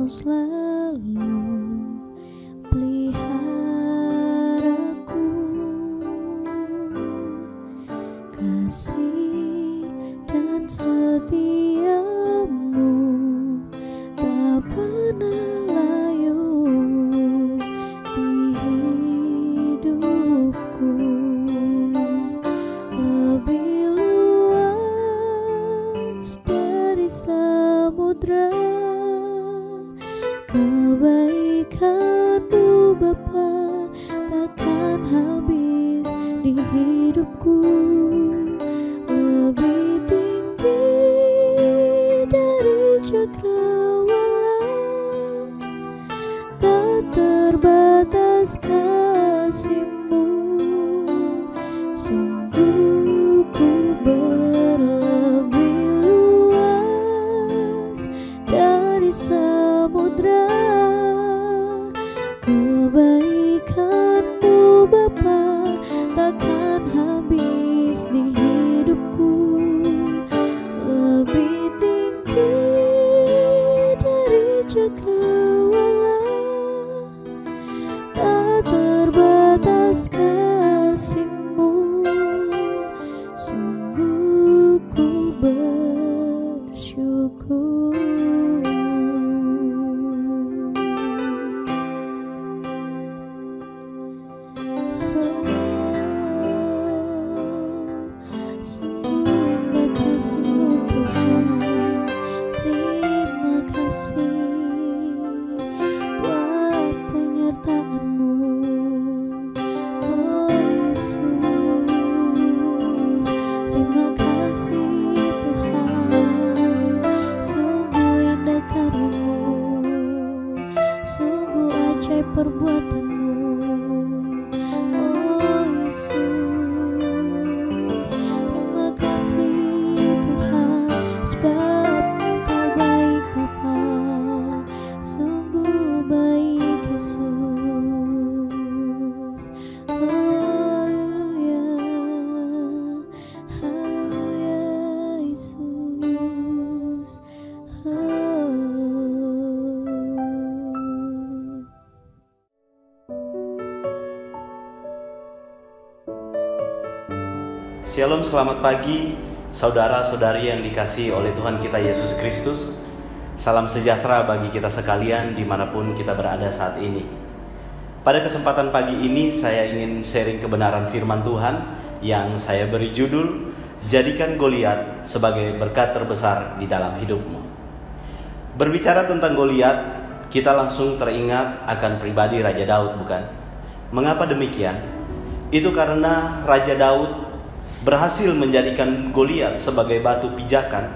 selalu peliharaku, kasih dan setiamu tak pernah layu di hidupku. Lebih luas dari samudra kebaikan-Mu Bapa takkan habis di hidupku. Lebih tinggi dari cakrawala, tak terbatas kasih-Mu. Sungguh ku berlebih luas dari samudra, kebaikan-Mu Bapa takkan habis di hidupku. Lebih tinggi dari cakrawala, tak terbatas kasih-Mu. Sungguh ku bersyukur. Perbuatan-Mu, oh Yesus. Terima kasih Tuhan, sebab Engkau baik Bapa, sungguh baik Yesus. Haleluya, haleluya Yesus. Shalom, selamat pagi saudara-saudari yang dikasihi oleh Tuhan kita Yesus Kristus. Salam sejahtera bagi kita sekalian dimanapun kita berada saat ini. Pada kesempatan pagi ini saya ingin sharing kebenaran firman Tuhan yang saya beri judul Jadikan Goliat sebagai berkat terbesar di dalam hidupmu. Berbicara tentang Goliat, kita langsung teringat akan pribadi Raja Daud, bukan? Mengapa demikian? Itu karena Raja Daud berhasil menjadikan Goliat sebagai batu pijakan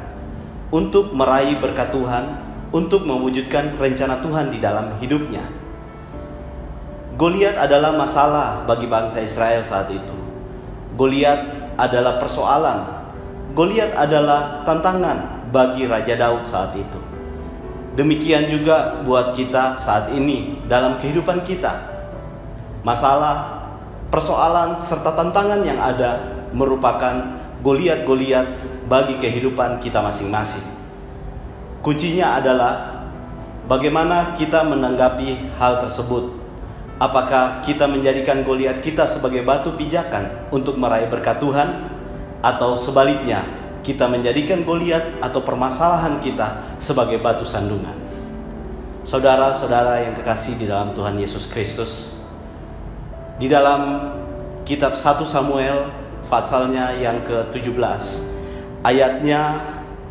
untuk meraih berkat Tuhan, untuk mewujudkan rencana Tuhan di dalam hidupnya. Goliat adalah masalah bagi bangsa Israel saat itu. Goliat adalah persoalan. Goliat adalah tantangan bagi Raja Daud saat itu. Demikian juga buat kita saat ini dalam kehidupan kita. Masalah, persoalan, serta tantangan yang ada merupakan Goliat-Goliat bagi kehidupan kita masing-masing. Kuncinya adalah bagaimana kita menanggapi hal tersebut. Apakah kita menjadikan Goliat kita sebagai batu pijakan untuk meraih berkat Tuhan, atau sebaliknya kita menjadikan Goliat atau permasalahan kita sebagai batu sandungan. Saudara-saudara yang kekasih di dalam Tuhan Yesus Kristus, di dalam kitab 1 Samuel pasalnya yang ke-17, ayatnya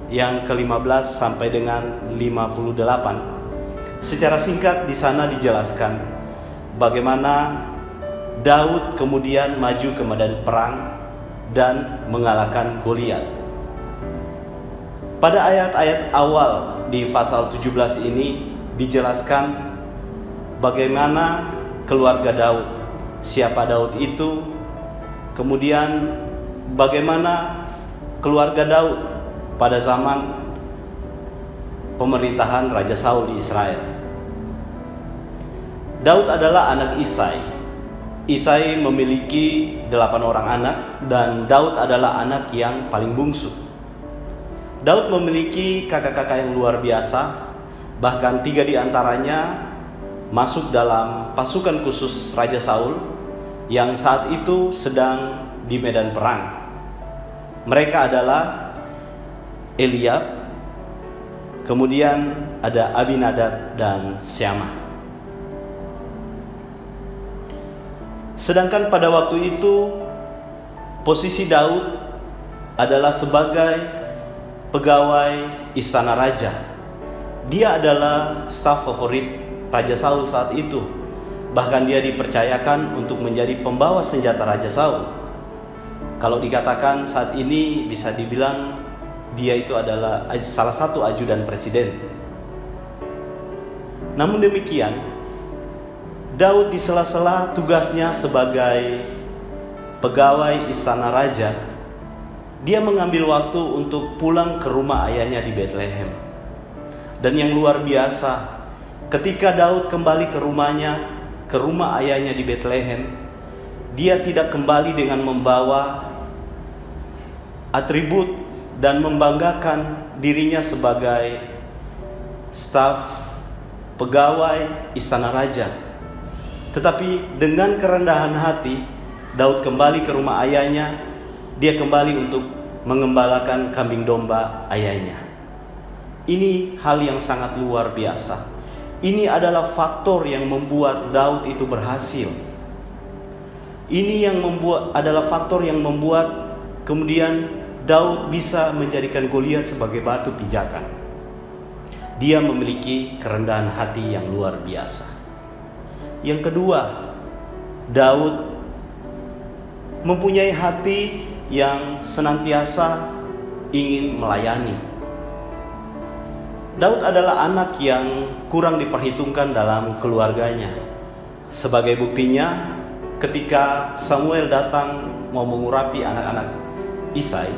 yang ke-15 sampai dengan 58. Secara singkat di sana dijelaskan bagaimana Daud kemudian maju ke medan perang dan mengalahkan Goliat. Pada ayat-ayat awal di pasal 17 ini dijelaskan bagaimana keluarga Daud, siapa Daud itu, kemudian bagaimana keluarga Daud pada zaman pemerintahan Raja Saul di Israel. Daud adalah anak Isai. Isai memiliki 8 orang anak dan Daud adalah anak yang paling bungsu. Daud memiliki kakak-kakak yang luar biasa Bahkan 3 di antaranya masuk dalam pasukan khusus Raja Saul yang saat itu sedang di medan perang. Mereka adalah Eliab, kemudian ada Abinadab dan Syamah. Sedangkan pada waktu itu posisi Daud adalah sebagai pegawai istana raja. Dia adalah staf favorit Raja Saul saat itu. Bahkan dia dipercayakan untuk menjadi pembawa senjata Raja Saul. Kalau dikatakan saat ini bisa dibilang dia itu adalah salah satu ajudan presiden. Namun demikian, Daud di sela-sela tugasnya sebagai pegawai istana raja, dia mengambil waktu untuk pulang ke rumah ayahnya di Bethlehem. Dan yang luar biasa, ketika Daud kembali ke rumahnya, ke rumah ayahnya di Bethlehem, dia tidak kembali dengan membawa atribut dan membanggakan dirinya sebagai staf pegawai istana raja. Tetapi dengan kerendahan hati, Daud kembali ke rumah ayahnya. Dia kembali untuk mengembalakan kambing domba ayahnya. Ini hal yang sangat luar biasa. Ini adalah faktor yang membuat Daud itu berhasil. Ini adalah faktor yang membuat kemudian Daud bisa menjadikan Goliat sebagai batu pijakan. Dia memiliki kerendahan hati yang luar biasa. Yang kedua, Daud mempunyai hati yang senantiasa ingin melayani. Daud adalah anak yang kurang diperhitungkan dalam keluarganya. Sebagai buktinya, ketika Samuel datang mau mengurapi anak-anak Isai,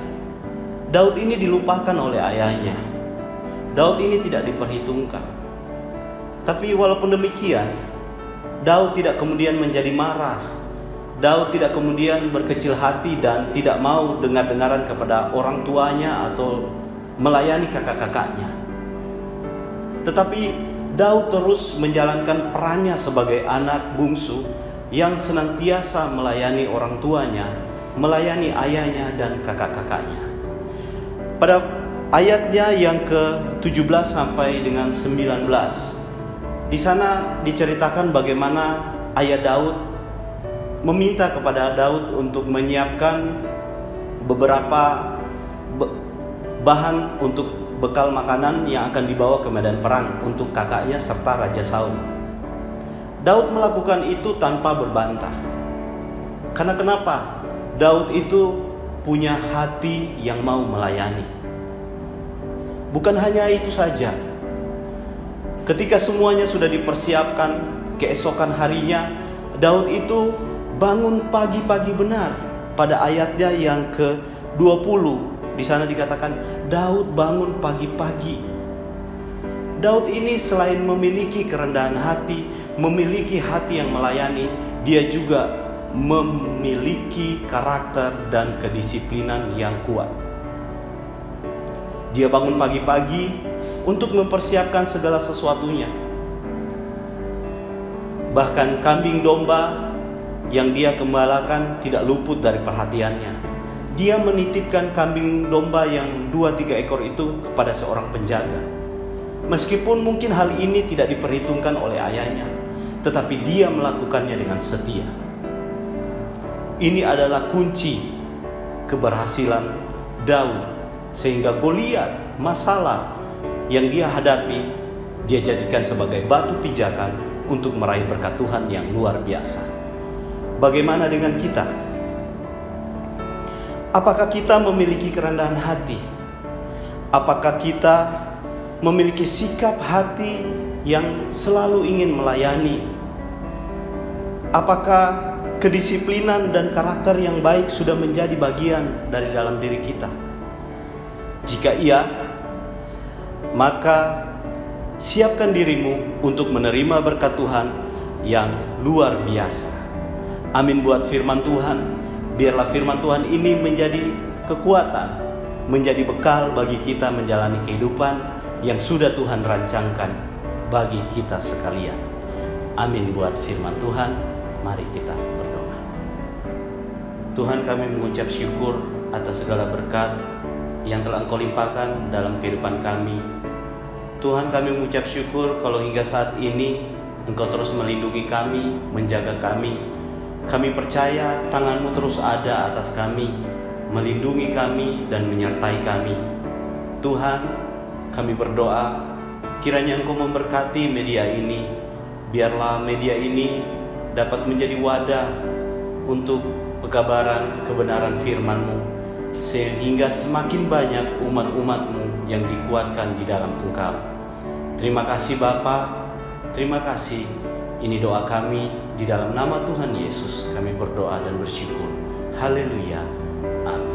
Daud ini dilupakan oleh ayahnya. Daud ini tidak diperhitungkan. Tapi walaupun demikian, Daud tidak kemudian menjadi marah. Daud tidak kemudian berkecil hati dan tidak mau dengar-dengaran kepada orang tuanya atau melayani kakak-kakaknya. Tetapi Daud terus menjalankan perannya sebagai anak bungsu yang senantiasa melayani orang tuanya, melayani ayahnya dan kakak-kakaknya. Pada ayatnya yang ke-17 sampai dengan 19, di sana diceritakan bagaimana ayah Daud meminta kepada Daud untuk menyiapkan beberapa bahan untuk bekal makanan yang akan dibawa ke medan perang untuk kakaknya serta Raja Saul. Daud melakukan itu tanpa berbantah. Karena kenapa? Daud itu punya hati yang mau melayani. Bukan hanya itu saja. Ketika semuanya sudah dipersiapkan, keesokan harinya Daud itu bangun pagi-pagi benar. Pada ayatnya yang ke-20 di sana dikatakan Daud bangun pagi-pagi. Daud ini selain memiliki kerendahan hati, memiliki hati yang melayani, dia juga memiliki karakter dan kedisiplinan yang kuat. Dia bangun pagi-pagi untuk mempersiapkan segala sesuatunya. Bahkan kambing domba yang dia gembalakan tidak luput dari perhatiannya. Dia menitipkan kambing domba yang 2-3 ekor itu kepada seorang penjaga. Meskipun mungkin hal ini tidak diperhitungkan oleh ayahnya, tetapi dia melakukannya dengan setia. Ini adalah kunci keberhasilan Daud, sehingga Goliat, masalah yang dia hadapi, dia jadikan sebagai batu pijakan untuk meraih berkat Tuhan yang luar biasa. Bagaimana dengan kita? Apakah kita memiliki kerendahan hati? Apakah kita memiliki sikap hati yang selalu ingin melayani? Apakah kedisiplinan dan karakter yang baik sudah menjadi bagian dari dalam diri kita? Jika iya, maka siapkan dirimu untuk menerima berkat Tuhan yang luar biasa. Amin buat firman Tuhan. Biarlah firman Tuhan ini menjadi kekuatan, menjadi bekal bagi kita menjalani kehidupan yang sudah Tuhan rancangkan bagi kita sekalian. Amin buat firman Tuhan. Mari kita berdoa. Tuhan, kami mengucap syukur atas segala berkat yang telah Engkau limpahkan dalam kehidupan kami. Tuhan, kami mengucap syukur kalau hingga saat ini Engkau terus melindungi kami, menjaga kami. Kami percaya tangan-Mu terus ada atas kami, melindungi kami dan menyertai kami. Tuhan, kami berdoa kiranya Engkau memberkati media ini. Biarlah media ini dapat menjadi wadah untuk pekabaran kebenaran firman-Mu, sehingga semakin banyak umat-umat-Mu yang dikuatkan di dalam Engkau. Terima kasih Bapa, terima kasih. Ini doa kami di dalam nama Tuhan Yesus. Kami berdoa dan bersyukur. Haleluya. Amin.